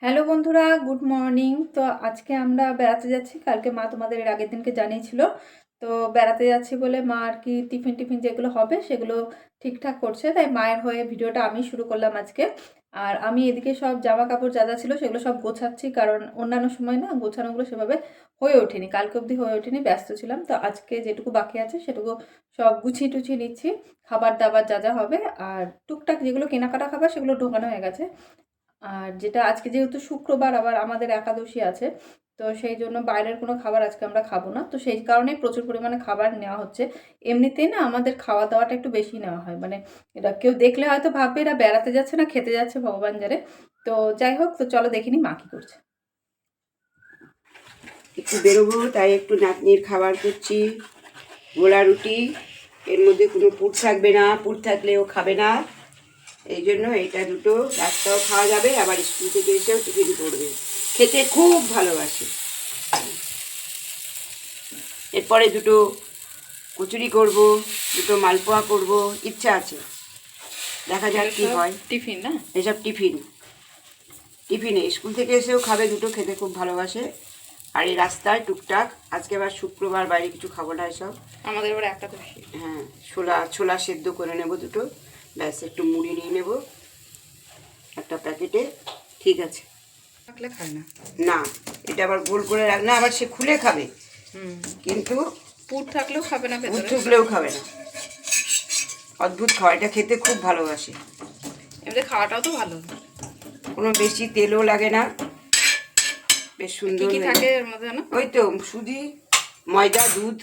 Hello বন্ধুরা, good morning. তো আজকে আমরা বেড়াতে যাচ্ছি। কালকে মা তোমাদের এর আগের দিনকে জানিয়েছিল। তো বেড়াতে যাচ্ছি বলে মা আর কি টিফিন টিফিন যেগুলো হবে সেগুলো ঠিকঠাক করছে, তাই মায়ের হয়ে ভিডিওটা আমি শুরু করলাম আজকে। আর আমি এদিকে সব জামা কাপড় যা যা ছিল সেগুলো সব গোছাচ্ছি, কারণ অন্যান্য সময় না গোছানোগুলো সেভাবে হয়ে ওঠেনি, কালকে অবধি হয়ে ওঠেনি, ব্যস্ত ছিলাম। তো আজকে যেটুকু বাকি আছে সেটুকু সব গুছিয়ে টুছিয়ে নিচ্ছি, খাবার দাবার যা যা হবে। আর টুকটাক যেগুলো কেনাকাটা খাবার সেগুলো ঢোকানো হয়ে গেছে। আর যেটা আজকে যেহেতু শুক্রবার, আবার আমাদের একাদশী আছে, তো সেই জন্য বাইরের কোনো খাবার আজকে আমরা খাবো না। তো সেই কারণেই প্রচুর পরিমাণে খাবার নেওয়া হচ্ছে। এমনিতেই না আমাদের খাওয়া দাওয়াটা একটু বেশি নেওয়া হয়, মানে এটা কেউ দেখলে হয়তো ভাববে এরা বেড়াতে যাচ্ছে না খেতে যাচ্ছে, ভগবান জানে। তো যাই হোক, তো চলো দেখিনি মা কি করছে। একটু বেরোবো, তাই একটু নাতনির খাবার করছি। গোলা রুটি, এর মধ্যে কোনো পুর থাকবে না, পুর থাকলেও খাবে না, এই জন্য এটা দুটো রাস্তাও খাওয়া যাবে, আবার স্কুল থেকে এসেও টিফিন করবে, খেতে খুব ভালোবাসে। এরপরে দুটো কচুরি করব, দুটো মালপোয়া করব, ইচ্ছা আছে, দেখা যাক কি হয়। টিফিন না, এসব টিফিনে স্কুল থেকে এসেও খাবে, দুটো খেতে খুব ভালোবাসে। আর এই রাস্তায় টুকটাক, আজকে আবার শুক্রবার, বাইরে কিছু খাবো না এসব। আমাদের এবার একাদশী। হ্যাঁ, ছোলা সেদ্ধ করে নেব দুটো, ব্যাস একটু মুড়ি নিয়ে নেব একটা প্যাকেটে, ঠিক আছে। থাকলে খায় না, না এটা আবার গোল করে রাখ না, আবার সে খুলে খাবে, কিন্তু পুর থাকলেও খাবে না, ঢুকলেও খাবে না। অদ্ভুত খাওয়া, এটা খেতে খুব ভালোবাসে। এমনি খাওয়াটাও তো ভালো, কোনো বেশি তেলও লাগে না, বেশ সুন্দর থাকে এর মধ্যে না। ওই তো সুজি, ময়দা, দুধ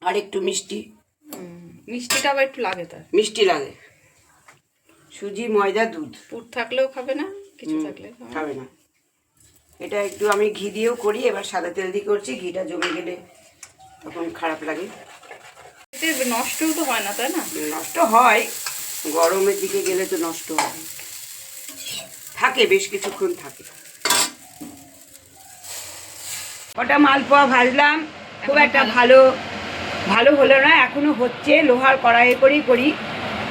আর একটু মিষ্টি। মিষ্টিটা আবার একটু লাগে, তার মিষ্টি লাগে, সুজি, ময়দা, দুধ। পুর থাকলেও খাবে না, কিছু থাকলে খাবে না। এটা একটু আমি ঘি দিয়েও করি, এবার সাদা তেল দিয়ে করছি, ঘিটা জমে গেলে তখন খারাপ লাগে। এতে নষ্টও তো হয় না, তাই না? নষ্ট হয়, গরমের দিকে গেলে তো নষ্ট হয়, থাকে বেশ কিছুক্ষণ থাকে। ওটা মালপোয়া ভাজলাম, খুব একটা ভালো হলো না, এখনো হচ্ছে। লোহার কড়াইয়ে করেই করি,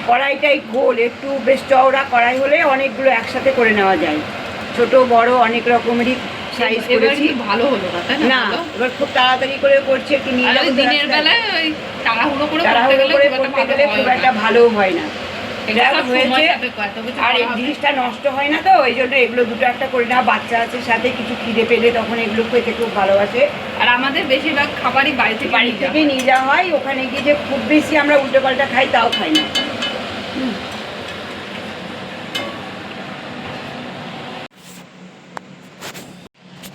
কড়াইটাই গোল, একটু বেশ চওড়া কড়াই হলে অনেকগুলো একসাথে করে নেওয়া যায়, ছোট বড় অনেক রকমেরই সাইজ করেছি। ভালো হলো না, এবার খুব তাড়াতাড়ি করে করছি, একটু দিনের বেলায় ওই তাড়াহুড়ো করে করতে গেলে খুব একটা ভালো হয় না। আর এই জিনিসটা নষ্ট হয় না, তো ওই জন্য এগুলো দুটো একটা করে না, বাচ্চা আছে সাথে, কিছু খিদে পেলে তখন এগুলো খেতে খুব ভালোবাসে। আর আমাদের বেশিরভাগ খাবারই বাড়ি থেকে নিয়ে যাওয়া হয়, ওখানে গিয়ে যে খুব বেশি আমরা উল্টো পাল্টা খাই তাও খাই না।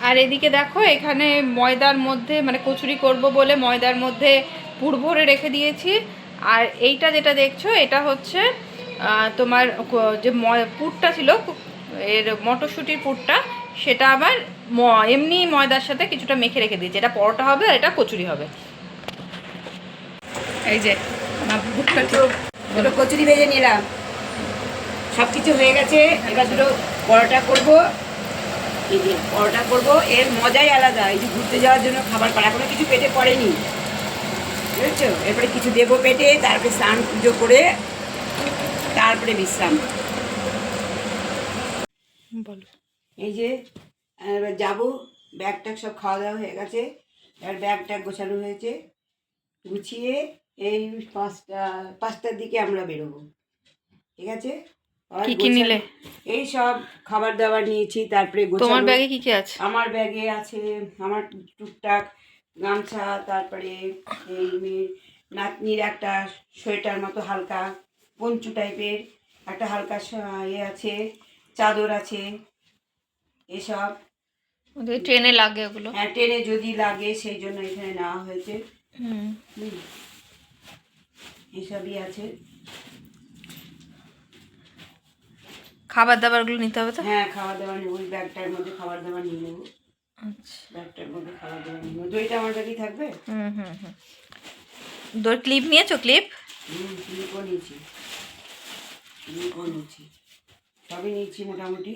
আর এদিকে দেখো, এখানে ময়দার মধ্যে মানে কচুরি করব বলে ময়দার মধ্যে পুর ভরে রেখে দিয়েছি। আর এইটা যেটা দেখছো এটা হচ্ছে তোমার যে পুরটা ছিল এর মটরশুঁটির পুরটা, সেটা আবার এমনি ময়দার সাথে কিছুটা মেখে রেখে দিয়েছি। এটা পরোটা হবে আর এটা কচুরি হবে। এই যে দুটো কচুরি ভেজে নিলাম, সব কিছু হয়ে গেছে। এবার দুটো পরোটা করবো, এই যে পরোটা করবো, এর মজাই আলাদা। এই যে ঘুরতে যাওয়ার জন্য খাবার করা, এখনো কিছু পেটে পড়েনি, বুঝেছো? এরপরে কিছু দেবো পেটে, তারপরে স্নান পুজো করে তারপরে বিশ্রাম। বলো। এই যে এবার যাবো, ব্যাগ ট্যাগ সব খাওয়া দাওয়া হয়ে গেছে, এবার ব্যাগ ট্যাগ গোছানো হয়েছে, গুছিয়ে এই 5টার দিকে আমরা বেরোবো, ঠিক আছে? কি কি নিলে? এই সব খাবার দাবার নিয়েছি, তারপরে তোমার ব্যাগে কি কি আছে? আমার ব্যাগে আছে আমার টুকটাক গামছা, তারপরে এই নাতনির একটা সোয়েটার মতো হালকা পঞ্চু টাইপের একটা হালকা ইয়ে আছে, চাদর আছে, এসব ট্রেনে লাগে ওগুলো। হ্যাঁ, ট্রেনে যদি লাগে সেই জন্য এখানে নেওয়া হয়েছে। এসবই আছে। খাবার দাবারগুলো নিতে হবে তো? হ্যাঁ, খাবার দাবার নেবো, ওই ব্যাগটার মধ্যে খাবার দাবার নিয়ে নেবো। আচ্ছা, ব্যাগটার মধ্যে খাবার দাবার নিয়ে নেবো। দইটা আমার ব্যাগেই থাকবে। দই ক্লিপ নিয়েছো? ক্লিপ? ক্লিপও নিয়েছি, সবই নিয়েছি মোটামুটি।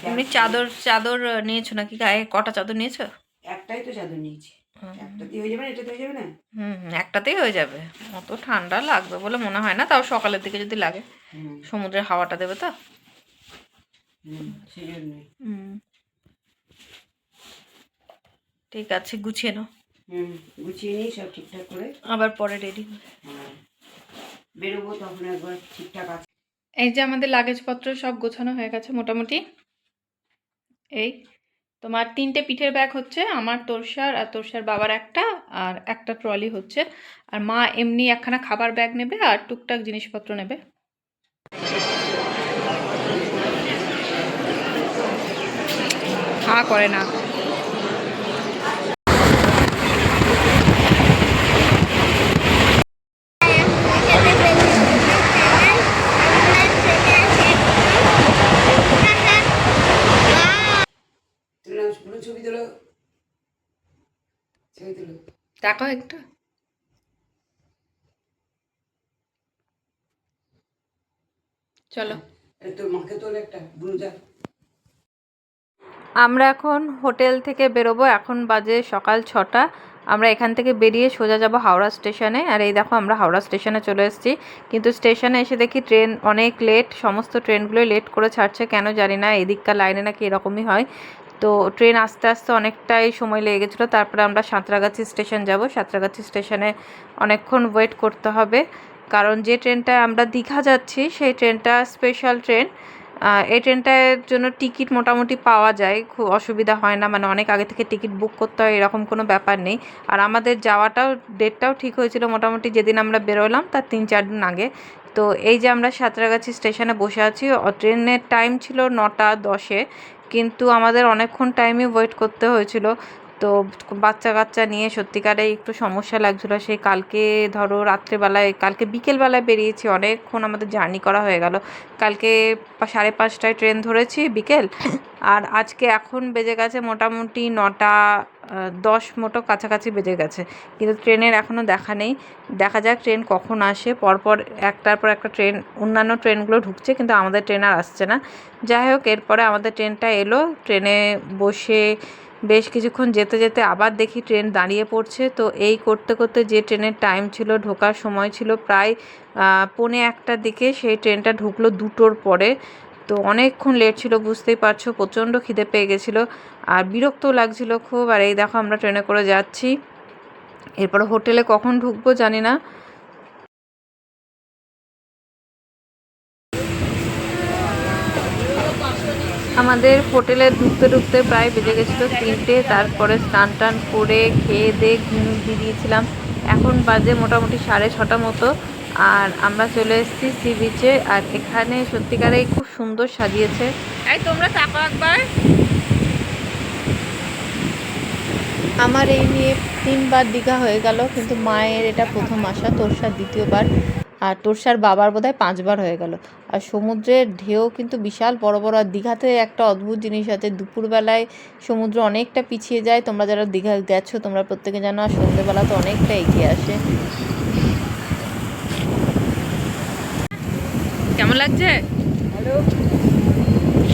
এমনি চাদর নিয়েছো নাকি? গায়ে কটা চাদর নিয়েছো? একটাই তো চাদর নিয়েছি। একটাতেই হয়ে যাবে না, এটাতে হয়ে যাবে না? একটাতেই হয়ে যাবে। অত ঠান্ডা লাগবে বলে মনে হয় না, তাও সকালের দিকে যদি লাগে। সমুদ্রের হাওয়াটা দেবে তো। সেই জন্যই। ঠিক আছে, গুছিয়ে নাও। গুছিয়ে নিই সব ঠিকঠাক করে, আবার পরে রেডি বেরোবো তখন একবার ঠিকঠাক আছে। এই যে আমাদের লাগেজপত্র সব গোছানো হয়ে গেছে মোটামুটি। এই তোমার 3টে পিঠের ব্যাগ হচ্ছে, আমার তোরসার আর তোরসার বাবার একটা, আর একটা ট্রলি হচ্ছে। আর মা এমনি একখানা খাবার ব্যাগ নেবে আর টুকটাক জিনিসপত্র নেবে। হা করে না। ছবি তোলো, ছবি তোলো, দেখো একটা। চলো তোর মাকে তোল একটা, বুনুদা। আমরা এখন হোটেল থেকে বেরোবো, এখন বাজে সকাল 6টা। আমরা এখান থেকে বেরিয়ে সোজা যাব হাওড়া স্টেশনে। আর এই দেখো আমরা হাওড়া স্টেশনে চলে এসেছি, কিন্তু স্টেশনে এসে দেখি ট্রেন অনেক লেট, সমস্ত ট্রেনগুলোই লেট করে ছাড়ছে, কেন জানি না। এদিককার লাইনে নাকি এরকমই হয়। তো ট্রেন আস্তে আস্তে অনেকটাই সময় লেগে গেছিলো। তারপরে আমরা সাঁতরাগাছি স্টেশন যাব। সাঁতরাগাছি স্টেশনে অনেকক্ষণ ওয়েট করতে হবে, কারণ যে ট্রেনটায় আমরা দীঘা যাচ্ছি সেই ট্রেনটা স্পেশাল ট্রেন। এই ট্রেনটার জন্য টিকিট মোটামুটি পাওয়া যায়, খুব অসুবিধা হয় না, মানে অনেক আগে থেকে টিকিট বুক করতে হয় এরকম কোনো ব্যাপার নেই। আর আমাদের যাওয়াটাও ডেটটাও ঠিক হয়েছিল মোটামুটি, যেদিন আমরা বেরোলাম তার 3-4 দিন আগে। তো এই যে আমরা সাঁতরাগাছি স্টেশনে বসে আছি, ট্রেনের টাইম ছিল 9টা 10-এ, কিন্তু আমাদের অনেকক্ষণ টাইমই ওয়েট করতে হয়েছিল। তো বাচ্চা কাচ্চা নিয়ে সত্যিকারেই একটু সমস্যা লাগছিলো। সেই কালকে ধরো রাত্রেবেলায়, কালকে বিকেলবেলায় বেরিয়েছি, অনেকক্ষণ আমাদের জার্নি করা হয়ে গেল। কালকে 5:30টায় ট্রেন ধরেছি বিকেল, আর আজকে এখন বেজে গেছে মোটামুটি 9টা 10 মতো কাছাকাছি বেজে গেছে, কিন্তু ট্রেনের এখনও দেখা নেই। দেখা যাক ট্রেন কখন আসে। পরপর একটার পর একটা ট্রেন, অন্যান্য ট্রেনগুলো ঢুকছে কিন্তু আমাদের ট্রেন আর আসছে না। যাই হোক, এরপরে আমাদের ট্রেনটা এলো, ট্রেনে বসে বেশ কিছুক্ষণ যেতে যেতে আবার দেখি ট্রেন দাঁড়িয়ে পড়ছে। তো এই করতে করতে যে ট্রেনের টাইম ছিল, ঢোকার সময় ছিল প্রায় 1:45টার দিকে, সেই ট্রেনটা ঢুকলো 2টোর পরে। তো অনেকক্ষণ লেট ছিল, বুঝতেই পারছো, প্রচণ্ড খিদে পেয়ে গেছিলো আর বিরক্তও লাগছিল খুব। আর এই দেখো আমরা ট্রেনে করে যাচ্ছি, এরপর হোটেলে কখন ঢুকবো জানি না। আমাদের হোটেলে ঢুকতে ঢুকতে প্রায় বেজে গেছিলো 3টে। তারপরে স্নান টান করে খেয়ে দিয়ে ঘুম দিয়ে দিয়েছিলাম। এখন বাজে মোটামুটি 6:30 মতো, আর আমরা চলে এসেছি সি বিচে। আর এখানে সত্যিকারেই খুব সুন্দর সাজিয়েছে। এই তোমরা তাকাও একবার। আমার এই নিয়ে 3বার দীঘা হয়ে গেল, কিন্তু মায়ের এটা প্রথম আসা, তোরসার দ্বিতীয়বার, আর তোরসার বাবার বোধহয় 5বার হয়ে গেল। আর সমুদ্রের ঢেউ কিন্তু বিশাল বড় বড়। আর দীঘাতে একটা অদ্ভুত জিনিস আছে, দুপুরবেলায় সমুদ্র অনেকটা পিছিয়ে যায়, তোমরা যারা দীঘা গেছো তোমরা প্রত্যেকে জানো, আর সন্ধ্যেবেলা তো অনেকটা এগিয়ে আসে। কেমন লাগছে? ভালো,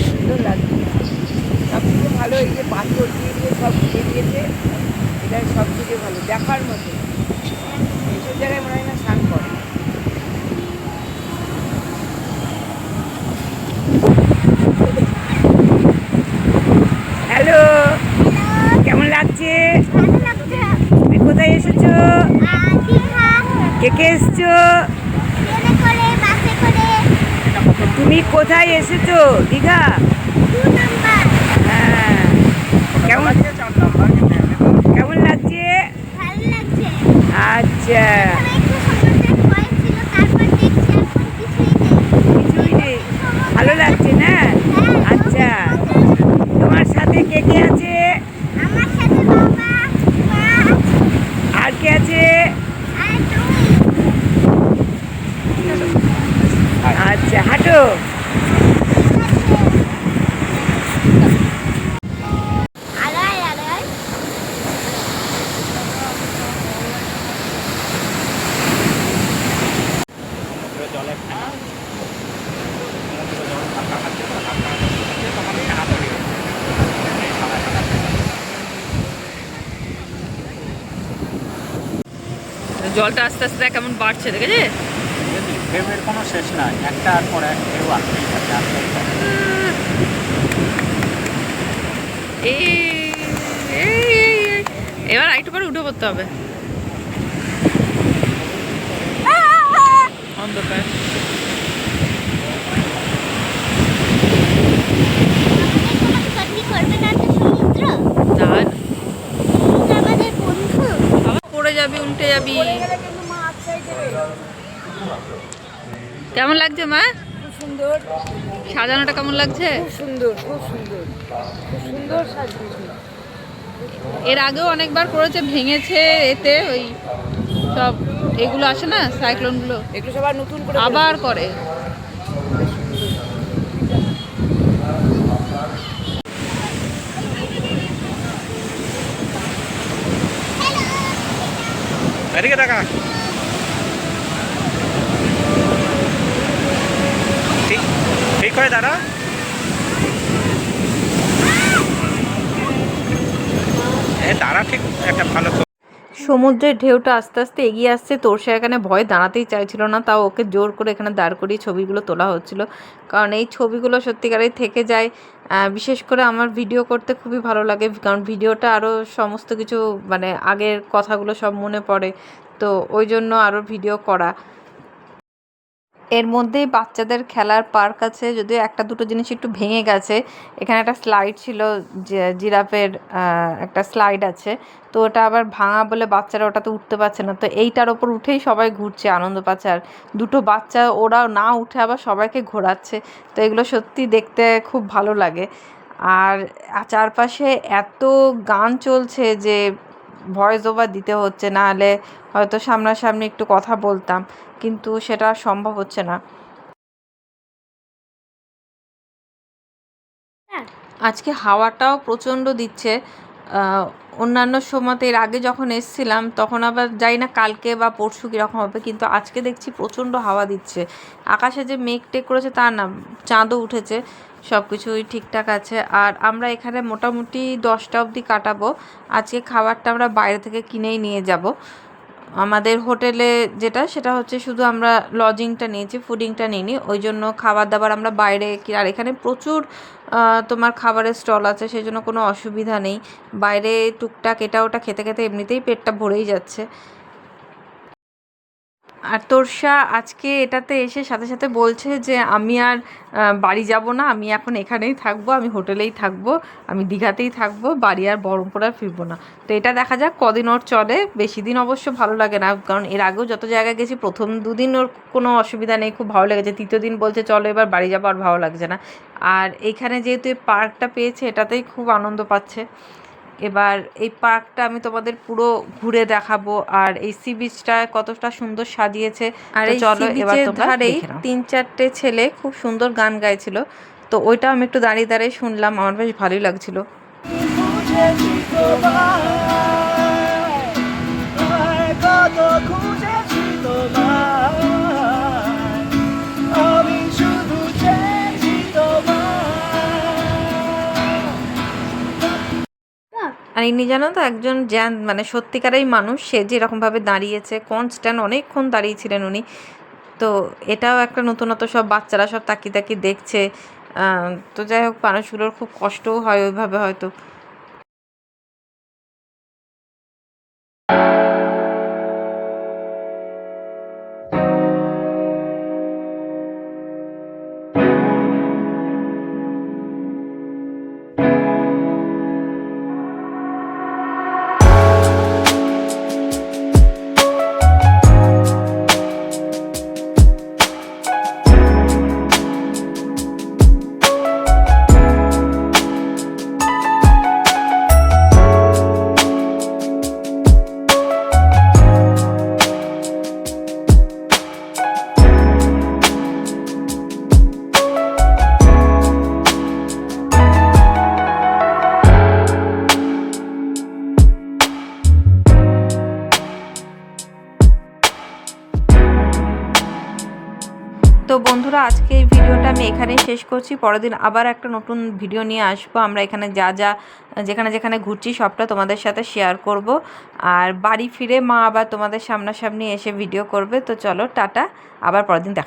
সুন্দর লাগছে। সব থেকে ভালো এই যে পাথর দিয়ে দিয়ে সব ঘিরে দিয়েছে, এটাই সব থেকে ভালো, দেখার মতো। এইসব জায়গায় মনে হয় না স্নান করে। হ্যালো, কেমন লাগছে? তুমি কোথায় এসেছো? কে কে এসছো? তুমি কোথায় এসেছো? দীঘা। হ্যাঁ, কেমন কেমন লাগছে? আচ্ছা, কিছুই নেই, ভালো লাগছে না? আচ্ছা, তোমার সাথে কে কে আছে? আর কে আছে? আচ্ছা, হাঁটো। জলটা আস্তে আস্তে কেমন বাড়ছে, দেখেছে? ঢেউয়ের কোনো শেষ নাই, একটার পর এক ঢেউ আসতেই থাকে, আসতেই থাকে। এবার আরেকটু পরে উঠে পড়তে হবে। অন্ধকার। পড়ে যাবি, উল্টে যাবি। কেমন লাগছে মা? খুব সুন্দর সাজানোটা কেমন লাগছে? খুব সুন্দর খুব সুন্দর খুব সুন্দর সাজিয়েছে। এর আগেও অনেকবার করেছে, ভেঙেছে, এতে ওই সব এগুলো আসে না, সাইক্লোনগুলো, এগুলো সবার নতুন করে আবার করে। এদিকে দেখা, ঠিক ঠিক হয়ে দাঁড়া। দাঁড়া, ঠিক একটা ভালো। সমুদ্রের ঢেউটা আস্তে আস্তে এগিয়ে আসছে। তোরসা এখানে ভয়ে দাঁড়াতেই চাইছিল না, তাও ওকে জোর করে এখানে দাঁড় করিয়ে ছবিগুলো তোলা হচ্ছিল, কারণ এই ছবিগুলো সত্যিকারেই থেকে যায়। বিশেষ করে আমার ভিডিও করতে খুবই ভালো লাগে, কারণ ভিডিওটা আরও সমস্ত কিছু মানে আগের কথাগুলো সব মনে পড়ে, তো ওই জন্য আরও ভিডিও করা। এর মধ্যেই বাচ্চাদের খেলার পার্ক আছে, যদিও একটা দুটো জিনিস একটু ভেঙে গেছে। এখানে একটা স্লাইড ছিল, জিরাফের একটা স্লাইড আছে, তো ওটা আবার ভাঙা বলে বাচ্চারা ওটাতে উঠতে পারছে না, তো এইটার ওপর উঠেই সবাই ঘুরছে, আনন্দ পাচ্ছে। আর দুটো বাচ্চা ওরা না উঠে আবার সবাইকে ঘোরাচ্ছে, তো এগুলো সত্যি দেখতে খুব ভালো লাগে। আর চারপাশে এত গান চলছে যে ভয়েস ওভার দিতে হচ্ছে, না হলে হয়তো সামনাসামনি একটু কথা বলতাম, কিন্তু সেটা সম্ভব হচ্ছে না। আজকে হাওয়াটাও প্রচণ্ড দিচ্ছে। অন্যান্য সময়তে এর আগে যখন এসছিলাম তখন আবার যাই না কালকে বা পরশু কীরকম হবে, কিন্তু আজকে দেখছি প্রচণ্ড হাওয়া দিচ্ছে। আকাশে যে মেঘ টেক করেছে তা না, চাঁদও উঠেছে, সব কিছুই ঠিকঠাক আছে। আর আমরা এখানে মোটামুটি 10টা অবধি কাটাবো। আজকে খাবারটা আমরা বাইরে থেকে কিনেই নিয়ে যাব। আমাদের হোটেলে যেটা, সেটা হচ্ছে শুধু আমরা লজিংটা নিয়েছি, ফুডিংটা নিইনি, ওই জন্য খাবার দাবার আমরা বাইরে। আর এখানে প্রচুর তোমার খাবারের স্টল আছে, সেই জন্য কোনো অসুবিধা নেই। বাইরে টুকটাক এটা ওটা খেতে খেতে এমনিতেই পেটটা ভরেই যাচ্ছে। আর তোরসা আজকে এটাতে এসে সাথে সাথে বলছে যে আমি আর বাড়ি যাব না, আমি এখন এখানেই থাকবো, আমি হোটেলেই থাকবো, আমি দীঘাতেই থাকবো, বাড়ি আর বহরমপুর আর ফিরবো না। তো এটা দেখা যাক কদিন ওর চলে, বেশি দিন অবশ্য ভালো লাগে না, কারণ এর আগেও যত জায়গায় গেছি প্রথম দুদিন ওর কোনো অসুবিধা নেই, খুব ভালো লেগেছে, তৃতীয় দিন বলছে চলো এবার বাড়ি যাবো, আর ভালো লাগছে না। আর এইখানে যেহেতু এই পার্কটা পেয়েছে এটাতেই খুব আনন্দ পাচ্ছে। এবার এই পার্কটা আমি তোমাদের পুরো ঘুরে দেখাবো, আর এই সি বিচটা কতটা সুন্দর সাজিয়েছে। আর এই চলো এবার তোমরা দেখে নাও। 3-4টে ছেলে খুব সুন্দর গান গাইছিল, তো ওইটা আমি একটু দাঁড়িয়ে দাঁড়িয়ে শুনলাম, আমার বেশ ভালোই লাগছিল। আর ইনি জানো তো একজন মানে সত্যিকারেই মানুষ, সে যেরকমভাবে দাঁড়িয়েছে কনস্ট্যান্ট অনেকক্ষণ দাঁড়িয়েছিলেন উনি। তো এটাও একটা নতুনত, সব বাচ্চারা সব তাকিয়ে তাকিয়ে দেখছে। তো যাই হোক, মানুষগুলোর খুব কষ্টও হয় ওইভাবে হয়তো। তো বন্ধুরা, আজকে এই ভিডিওটা আমি এখানেই শেষ করছি। পরের দিন আবার একটা নতুন ভিডিও নিয়ে আসবো। আমরা এখানে যেখানে যেখানে ঘুরছি সবটা তোমাদের সাথে শেয়ার করব। আর বাড়ি ফিরে মা আবার তোমাদের সামনাসামনি এসে ভিডিও করবে। তো চলো টাটা, আবার পরের দিন দেখা।